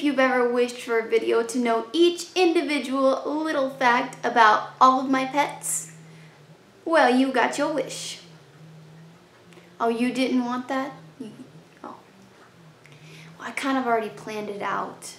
If you've ever wished for a video to know each individual little fact about all of my pets, well, you got your wish. Oh, you didn't want that? Oh. Well, I kind of already planned it out,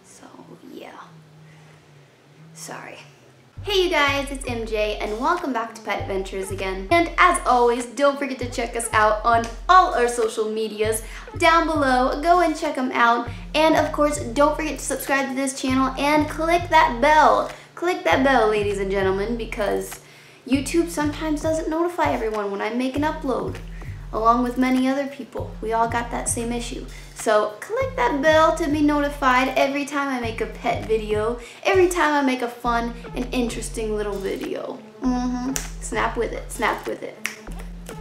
so yeah. Sorry. Hey you guys, it's MJ and welcome back to Pet Adventures again. And as always, don't forget to check us out on all our social medias down below. Go and check them out. And of course, don't forget to subscribe to this channel and click that bell. Click that bell, ladies and gentlemen, because YouTube sometimes doesn't notify everyone when I make an upload. Along with many other people. We all got that same issue. So click that bell to be notified every time I make a pet video, every time I make a fun and interesting little video. Snap with it, snap with it.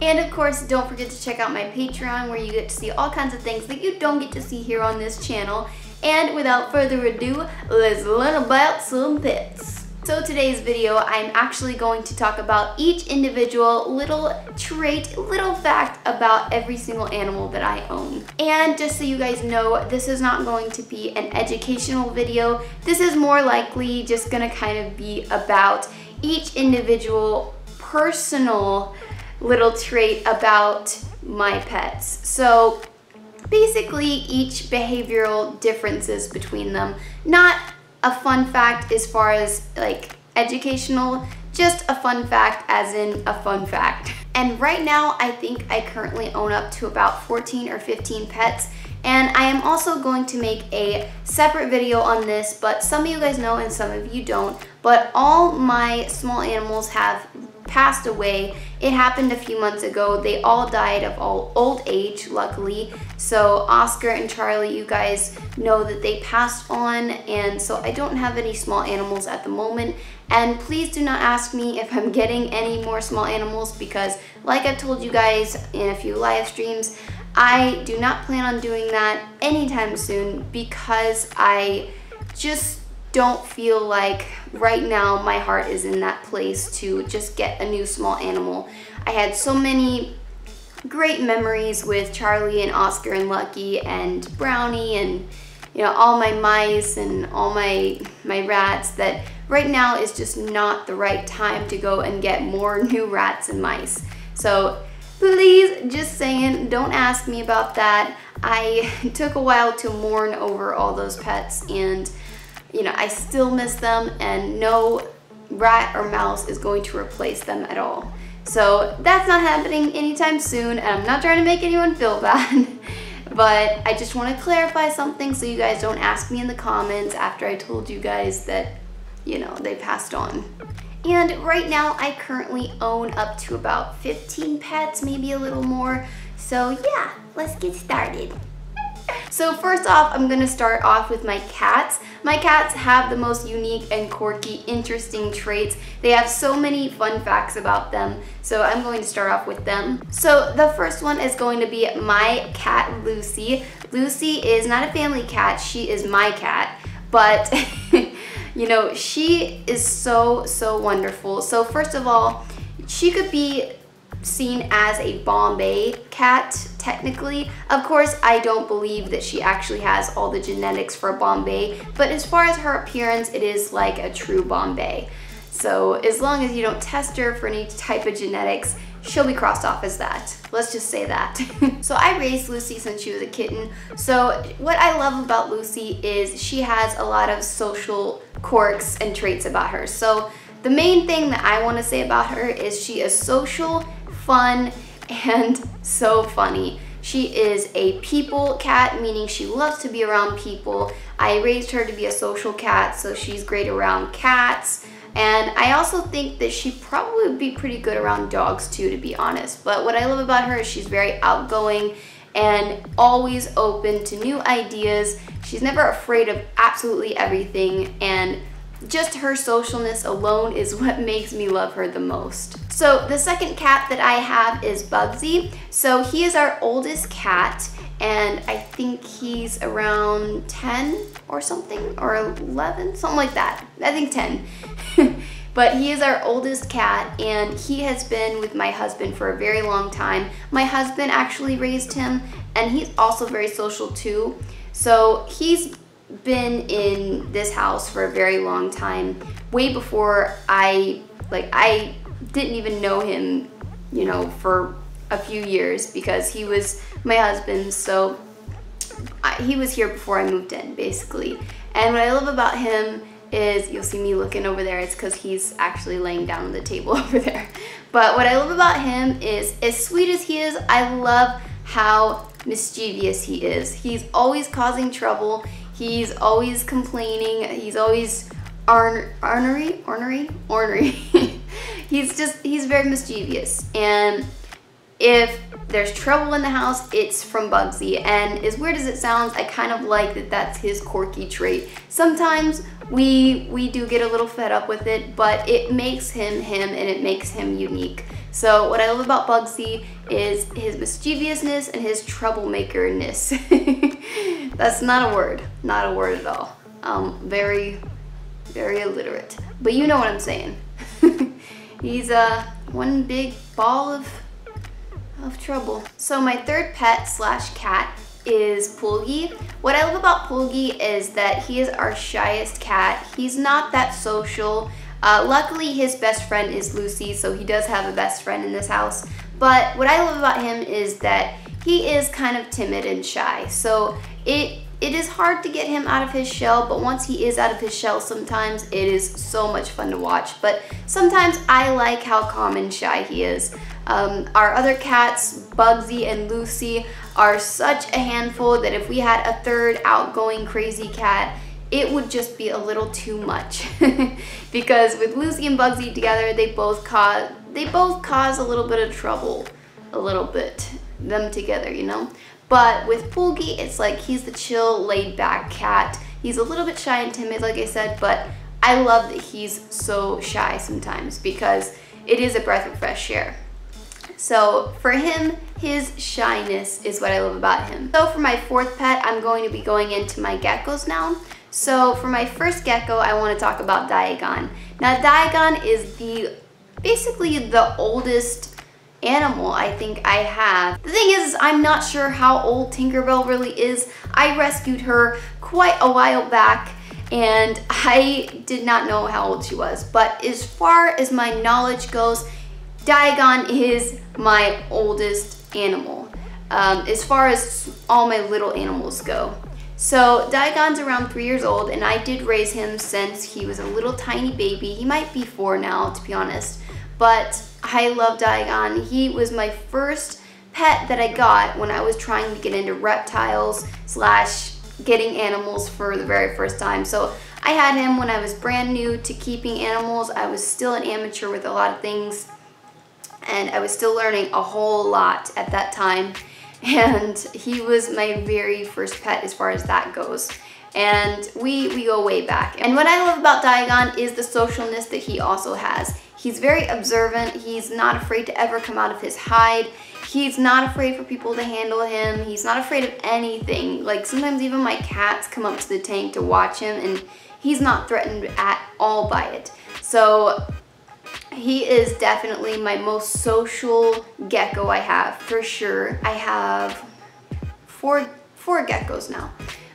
And of course, don't forget to check out my Patreon where you get to see all kinds of things that you don't get to see here on this channel. And without further ado, let's learn about some pets. So today's video, I'm actually going to talk about each individual little trait, little fact about every single animal that I own. And just so you guys know, this is not going to be an educational video. This is more likely just gonna kind of be about each individual personal little trait about my pets. So basically each behavioral differences between them, not a fun fact as far as like educational, just a fun fact as in a fun fact. And right now I think I currently own up to about 14 or 15 pets, and I am also going to make a separate video on this, but some of you guys know and some of you don't, but all my small animals have passed away. It happened a few months ago. They all died of old age, luckily. So Oscar and Charlie, you guys know that they passed on, and so I don't have any small animals at the moment. And please do not ask me if I'm getting any more small animals, because like I've told you guys in a few live streams, I do not plan on doing that anytime soon because I just don't feel like right now my heart is in that place to just get a new small animal. I had so many great memories with Charlie and Oscar and Lucky and Brownie and all my mice and all my rats that right now is just not the right time to go and get more new rats and mice. So please, just saying, don't ask me about that. I took a while to mourn over all those pets, and I still miss them, and no rat or mouse is going to replace them at all. So that's not happening anytime soon, and I'm not trying to make anyone feel bad, but I just want to clarify something so you guys don't ask me in the comments after I told you guys that, they passed on. And right now I currently own up to about 15 pets, maybe a little more. So yeah, let's get started. So first off, I'm gonna start off with my cats. My cats have the most unique and quirky, interesting traits. They have so many fun facts about them, so I'm going to start off with them. So the first one is going to be my cat, Lucy. Lucy is not a family cat, she is my cat, but she is so wonderful. So first of all, she could be seen as a Bombay cat, technically. Of course, I don't believe that she actually has all the genetics for Bombay, but as far as her appearance, it is like a true Bombay. So as long as you don't test her for any type of genetics, she'll be crossed off as that. Let's just say that. So I raised Lucy since she was a kitten. So what I love about Lucy is she has a lot of social quirks and traits about her. So the main thing that I want to say about her is she is social, fun, and so funny. She is a people cat, meaning she loves to be around people. I raised her to be a social cat, so she's great around cats. And I also think that she probably would be pretty good around dogs too, to be honest. But what I love about her is she's very outgoing and always open to new ideas. She's never afraid of absolutely everything, and just her socialness alone is what makes me love her the most. So the second cat that I have is Bugsy. So he is our oldest cat, and I think he's around 10 or something, or 11, something like that. I think 10. But he is our oldest cat, and he has been with my husband for a very long time. My husband actually raised him, and he's also very social too. So he's been in this house for a very long time, way before I didn't even know him, you know, for a few years, because he was my husband, so he was here before I moved in, basically. And what I love about him is, you'll see me looking over there, it's because he's actually laying down on the table over there. But what I love about him is, as sweet as he is, I love how mischievous he is. He's always causing trouble. He's always complaining. He's always ornery. He's very mischievous. And if there's trouble in the house, it's from Bugsy. And as weird as it sounds, I kind of like that that's his quirky trait. Sometimes we do get a little fed up with it, but it makes him him, and it makes him unique. So what I love about Bugsy is his mischievousness and his troublemakerness. That's not a word at all. Very, very illiterate. But you know what I'm saying. He's one big ball of trouble. So my third pet slash cat is Pulgi. What I love about Pulgi is that he is our shyest cat. He's not that social. Luckily, his best friend is Lucy, so he does have a best friend in this house. But what I love about him is that he is kind of timid and shy. So it is hard to get him out of his shell, but once he is out of his shell, sometimes it is so much fun to watch. But sometimes I like how calm and shy he is. Our other cats, Bugsy and Lucy, are such a handful that if we had a third outgoing crazy cat, it would just be a little too much. Because with Lucy and Bugsy together, they both cause a little bit of trouble, them together, you know. But with Pulgi, it's like he's the chill, laid-back cat. He's a little bit shy and timid, like I said, but I love that he's so shy sometimes, because it is a breath of fresh air. So for him, his shyness is what I love about him. So for my fourth pet, I'm going to be going into my geckos now. So for my first gecko, I want to talk about Diagon. Now Diagon is basically the oldest animal I think I have. The thing is, I'm not sure how old Tinkerbell really is. I rescued her quite a while back, and I did not know how old she was. But as far as my knowledge goes, Diagon is my oldest animal, as far as all my little animals go. So Diagon's around 3 years old, and I did raise him since he was a little tiny baby. He might be 4 now, to be honest, but I love Diagon. He was my first pet that I got when I was trying to get into reptiles / getting animals for the very first time. So I had him when I was brand new to keeping animals. I was still an amateur with a lot of things, and I was still learning a whole lot at that time. And he was my very first pet as far as that goes. And we go way back. And what I love about Diagon is the socialness that he also has. He's very observant. He's not afraid to ever come out of his hide. He's not afraid for people to handle him. He's not afraid of anything. Like sometimes even my cats come up to the tank to watch him, and he's not threatened at all by it. So he is definitely my most social gecko I have, for sure. I have four geckos now,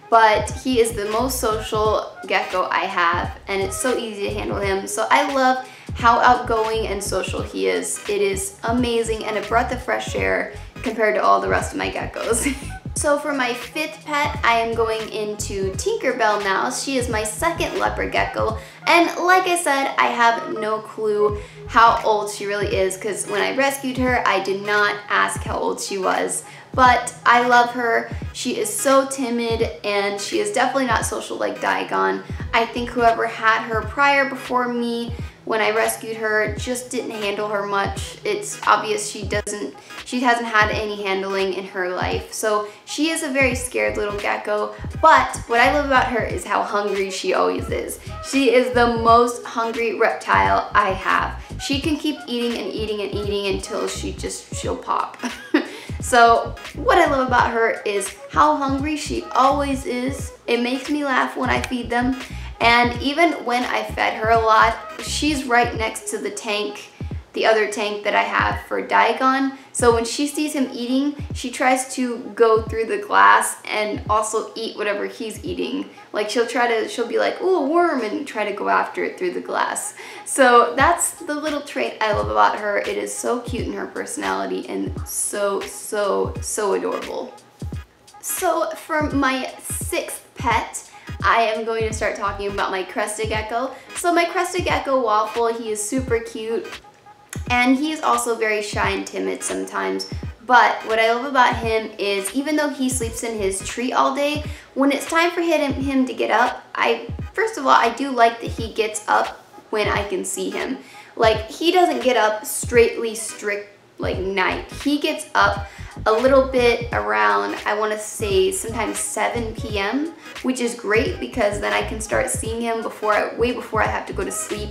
but he is the most social gecko I have, and it's so easy to handle him. So I love how outgoing and social he is. It is amazing and a breath of fresh air compared to all the rest of my geckos. So for my fifth pet, I am going into Tinkerbell now. She is my second leopard gecko, and like I said, I have no clue how old she really is, because when I rescued her, I did not ask how old she was. But I love her. She is so timid, and she is definitely not social like Diagon. I think whoever had her prior before me when I rescued her just didn't handle her much. It's obvious she hasn't had any handling in her life. So she is a very scared little gecko, but what I love about her is how hungry she always is. She is the most hungry reptile I have. She can keep eating and eating and eating until she'll pop. So what I love about her is how hungry she always is. It makes me laugh when I feed them. And even when I fed her a lot, she's right next to the tank the other tank that I have for Diagon. So when she sees him eating, she tries to go through the glass and also eat whatever he's eating. Like she'll be like, ooh, a worm, and try to go after it through the glass. So that's the little trait I love about her. It is so cute in her personality and so, so, so adorable. So for my 6th pet, I am going to start talking about my crested gecko. So my crested gecko Waffle, he is super cute. And he's also very shy and timid sometimes. But what I love about him is even though he sleeps in his tree all day, when it's time for him to get up, first of all, I do like that he gets up when I can see him. Like, he doesn't get up strict like night. He gets up a little bit around, I want to say sometimes 7 p.m., which is great because then I can start seeing him way before I have to go to sleep.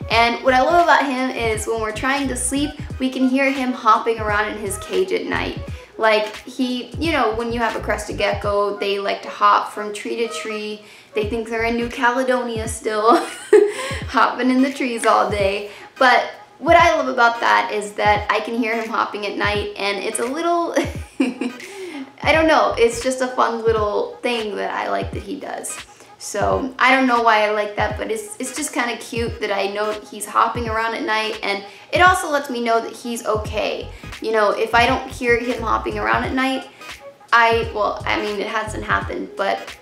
And what I love about him is when we're trying to sleep, we can hear him hopping around in his cage at night. Like you know, when you have a crested gecko, they like to hop from tree to tree. They think they're in New Caledonia still, hopping in the trees all day. But what I love about that is that I can hear him hopping at night, and it's a little, I don't know, it's just a fun little thing that I like that he does. So I don't know why I like that, but it's just kind of cute that I know he's hopping around at night, and it also lets me know that he's okay. You know, if I don't hear him hopping around at night, well, I mean, it hasn't happened, but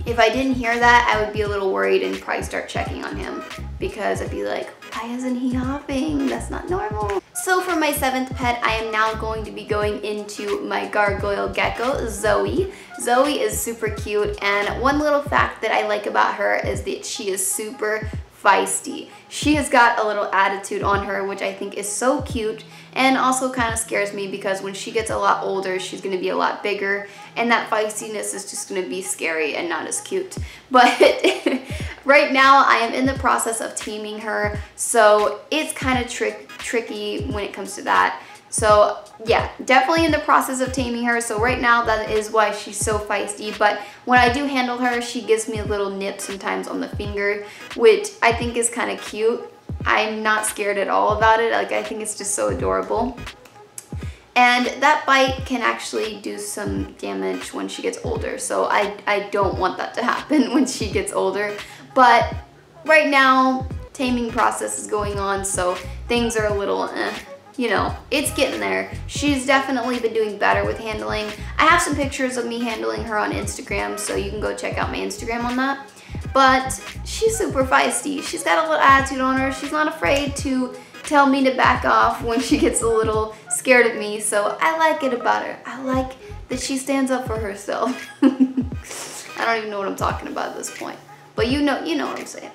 if I didn't hear that, I would be a little worried and probably start checking on him because I'd be like, why isn't he hopping? That's not normal. So for my 7th pet, I am now going to be going into my gargoyle gecko, Zoe. Zoe is super cute, and one little fact that I like about her is that she is super feisty. She has got a little attitude on her, which I think is so cute, and also kind of scares me because when she gets a lot older, she's going to be a lot bigger, and that feistiness is just going to be scary and not as cute. But right now, I am in the process of taming her, so it's kind of tricky when it comes to that. So yeah, definitely in the process of taming her. So right now, that is why she's so feisty. But when I do handle her, she gives me a little nip sometimes on the finger, which I think is kind of cute. I'm not scared at all about it. Like, I think it's just so adorable. And that bite can actually do some damage when she gets older. So I don't want that to happen when she gets older. But right now, taming process is going on, so things are a little you know, it's getting there. She's definitely been doing better with handling. I have some pictures of me handling her on Instagram, so you can go check out my Instagram on that. But she's super feisty. She's got a little attitude on her. She's not afraid to tell me to back off when she gets a little scared of me, so I like it about her. I like that she stands up for herself. I don't even know what I'm talking about at this point, but you know what I'm saying.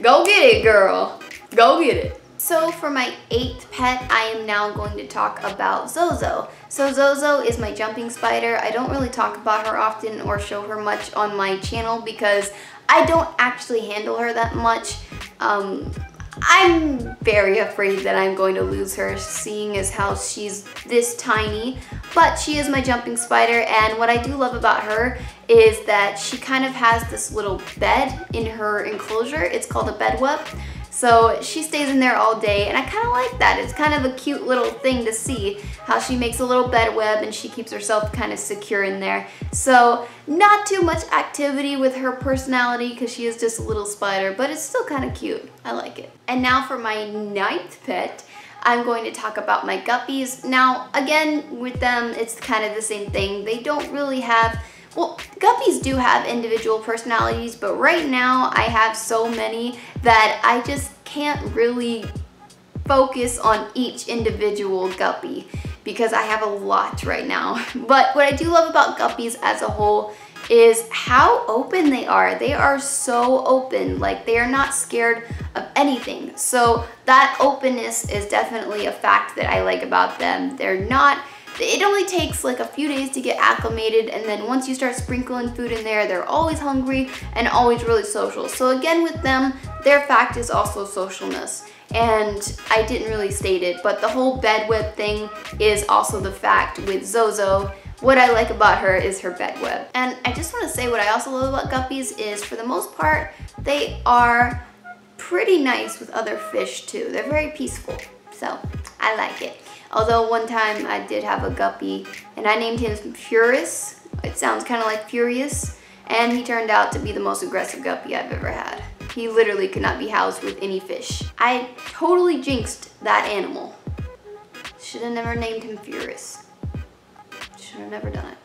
Go get it, girl. Go get it. So for my 8th pet, I am now going to talk about Zozo. So Zozo is my jumping spider. I don't really talk about her often or show her much on my channel because I don't actually handle her that much. I'm very afraid that I'm going to lose her, seeing as how she's this tiny, but she is my jumping spider, and what I do love about her is that she kind of has this little bed in her enclosure. It's called a bed web. So she stays in there all day, and I kind of like that. It's kind of a cute little thing to see how she makes a little bed web and she keeps herself kind of secure in there. So not too much activity with her personality because she is just a little spider, but it's still kind of cute. I like it. And now for my 9th pet, I'm going to talk about my guppies. Now, again, with them, it's kind of the same thing. They don't really have, well, guppies do have individual personalities, but right now I have so many that I just can't really focus on each individual guppy because I have a lot right now. But what I do love about guppies as a whole is how open they are. They are so open, like they are not scared of anything. So that openness is definitely a fact that I like about them. They're not, it only takes like a few days to get acclimated, and then once you start sprinkling food in there, they're always hungry and always really social. So again, with them, their fact is also socialness. And I didn't really state it, but the whole bed web thing is also the fact with Zozo. What I like about her is her bed web. And I just want to say what I also love about guppies is, for the most part, they are pretty nice with other fish too. They're very peaceful, so I like it. Although one time I did have a guppy and I named him Furious. It sounds kind of like Furious, and he turned out to be the most aggressive guppy I've ever had. He literally could not be housed with any fish. I totally jinxed that animal. Should have never named him Furious. Should have never done it.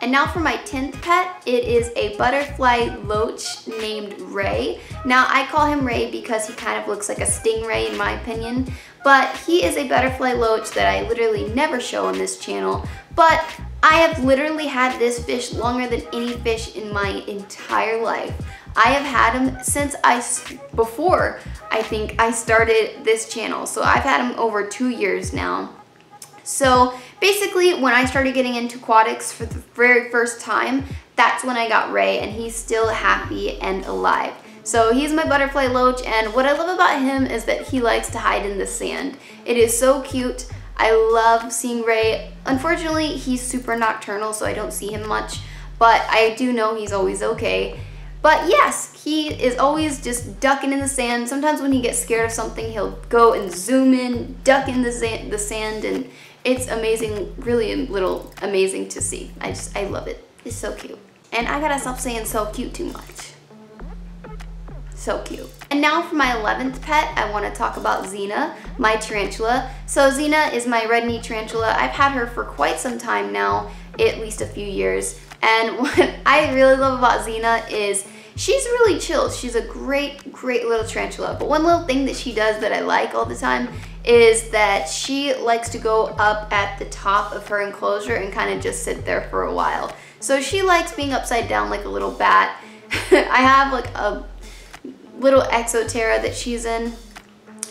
And now for my 10th pet, it is a butterfly loach named Ray. Now I call him Ray because he kind of looks like a stingray in my opinion, but he is a butterfly loach that I literally never show on this channel, but I have literally had this fish longer than any fish in my entire life. I have had him since before I think I started this channel, so I've had him over 2 years now. So basically, when I started getting into aquatics for the very first time, that's when I got Ray, and he's still happy and alive. So he's my butterfly loach, and what I love about him is that he likes to hide in the sand. It is so cute. I love seeing Ray. Unfortunately, he's super nocturnal, so I don't see him much, but I do know he's always okay. But yes, he is always just ducking in the sand. Sometimes when he gets scared of something, he'll go and zoom in, duck in the sand, and it's amazing, really amazing to see. I love it. It's so cute. And I gotta stop saying so cute too much. So cute. And now for my 11th pet, I want to talk about Xena, my tarantula. So Xena is my red knee tarantula. I've had her for quite some time now, at least a few years. And what I really love about Xena is she's really chill. She's a great little tarantula. But one little thing that she does that I like all the time is that she likes to go up at the top of her enclosure and kind of just sit there for a while. So she likes being upside down like a little bat. I have like a little exoterra that she's in,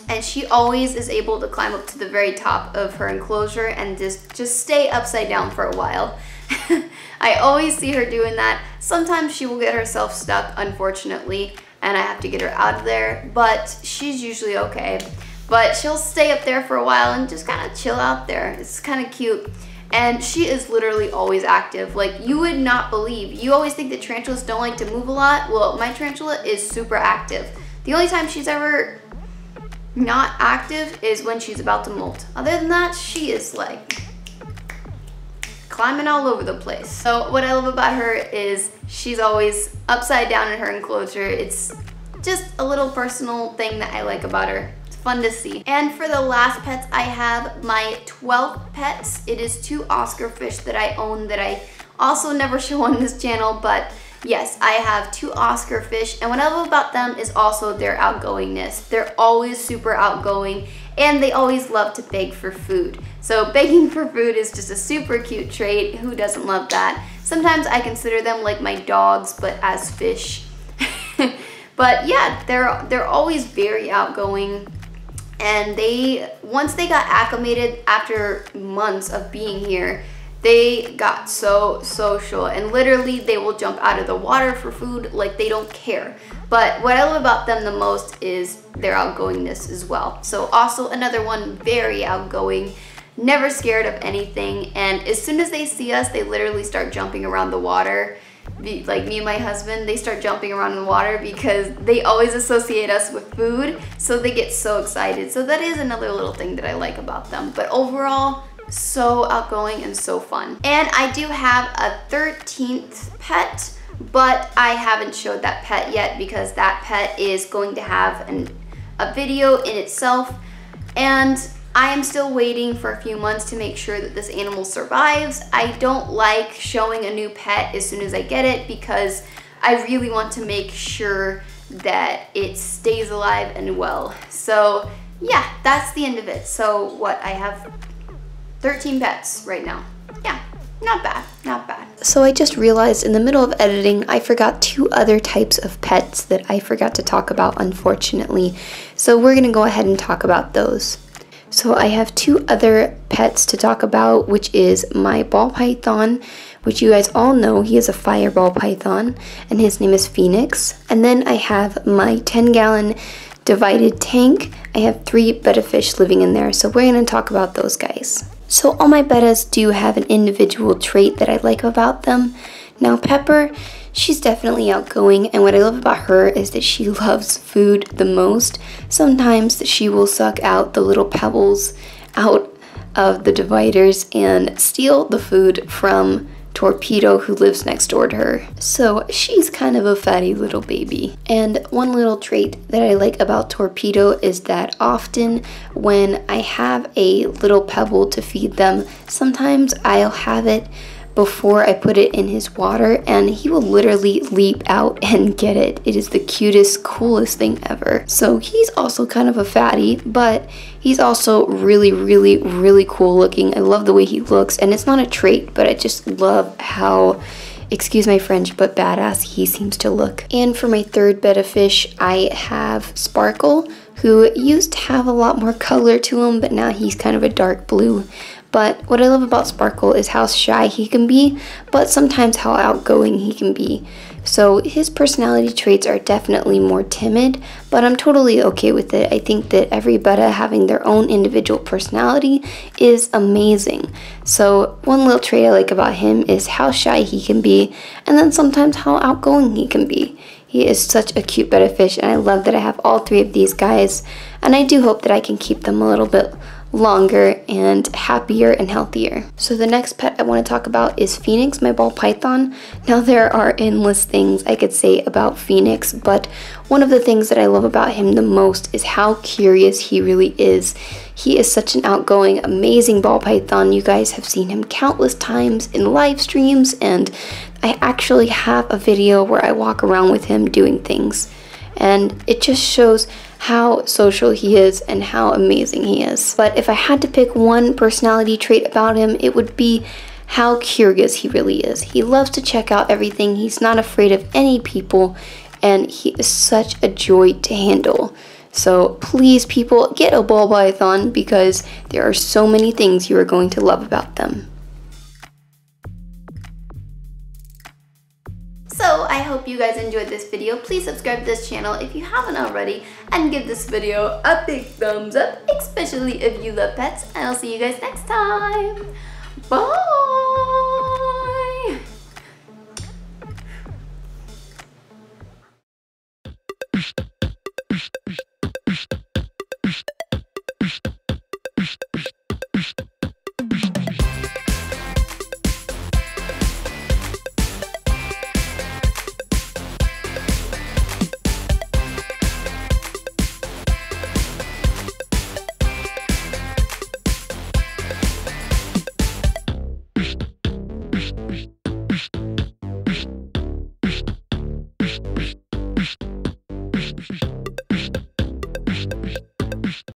and she always is able to climb up to the very top of her enclosure and just stay upside down for a while. I always see her doing that. Sometimes she will get herself stuck, unfortunately, and I have to get her out of there, but she's usually okay. But she'll stay up there for a while and just kind of chill out there. It's kind of cute. And she is literally always active. Like, you would not believe. You always think that tarantulas don't like to move a lot. Well, my tarantula is super active. The only time she's ever not active is when she's about to molt. Other than that, she is like climbing all over the place. So what I love about her is she's always upside down in her enclosure. It's just a little personal thing that I like about her. Fun to see. And for the last pets, I have my 12 pets. It is 2 Oscar fish that I own that I also never show on this channel, but yes, I have 2 Oscar fish, and what I love about them is also their outgoingness. They're always super outgoing, and they always love to beg for food. So begging for food is just a super cute trait. Who doesn't love that? Sometimes I consider them like my dogs, but as fish. But yeah, they're always very outgoing. And once they got acclimated after months of being here, they got so social, and literally they will jump out of the water for food like they don't care. But what I love about them the most is their outgoingness as well. So also another one, very outgoing, never scared of anything, and as soon as they see us, they literally start jumping around the water. Like me and my husband, they start jumping around in the water because they always associate us with food, so they get so excited. So that is another little thing that I like about them. But overall, so outgoing and so fun. And I do have a 13th pet, but I haven't showed that pet yet because that pet is going to have a video in itself, and I am still waiting for a few months to make sure that this animal survives. I don't like showing a new pet as soon as I get it because I really want to make sure that it stays alive and well. So yeah, that's the end of it. So what, I have 13 pets right now. Yeah, not bad, not bad. So I just realized in the middle of editing, I forgot 2 other types of pets that I forgot to talk about, unfortunately. So we're gonna go ahead and talk about those. So I have 2 other pets to talk about, which is my ball python, which you guys all know, he is a fireball python, and his name is Phoenix. And then I have my 10-gallon divided tank. I have 3 betta fish living in there, so we're going to talk about those guys. So all my bettas do have an individual trait that I like about them. Now Pepper, She's definitely outgoing, and what I love about her is that she loves food the most. Sometimes she will suck out the little pebbles out of the dividers and steal the food from Torpedo, who lives next door to her. So she's kind of a fatty little baby. And one little trait that I like about Torpedo is that often when I have a little pebble to feed them, sometimes I'll have it before I put it in his water, and he will literally leap out and get it. It is the cutest, coolest thing ever. So he's also kind of a fatty, but he's also really, really, really cool looking. I love the way he looks, and it's not a trait, but I just love how, excuse my French, but badass he seems to look. And for my third bed of fish, I have Sparkle, who used to have a lot more color to him, but now he's kind of a dark blue. But what I love about Sparkle is how shy he can be, but sometimes how outgoing he can be. So his personality traits are definitely more timid, but I'm totally okay with it. I think that every betta having their own individual personality is amazing. So one little trait I like about him is how shy he can be, and then sometimes how outgoing he can be. He is such a cute betta fish, and I love that I have all three of these guys, and I do hope that I can keep them a little bit longer and happier and healthier. So the next pet I want to talk about is Phoenix, my ball python. Now there are endless things I could say about Phoenix, but one of the things that I love about him the most is how curious he really is. He is such an outgoing, amazing ball python. You guys have seen him countless times in live streams, and I actually have a video where I walk around with him doing things. And it just shows how social he is and how amazing he is. But if I had to pick one personality trait about him, it would be how curious he really is. He loves to check out everything. He's not afraid of any people, and he is such a joy to handle. So please, people, get a ball python because there are so many things you are going to love about them. So I hope you guys enjoyed this video. Please subscribe to this channel if you haven't already, and give this video a big thumbs up, especially if you love pets. And I'll see you guys next time. Bye!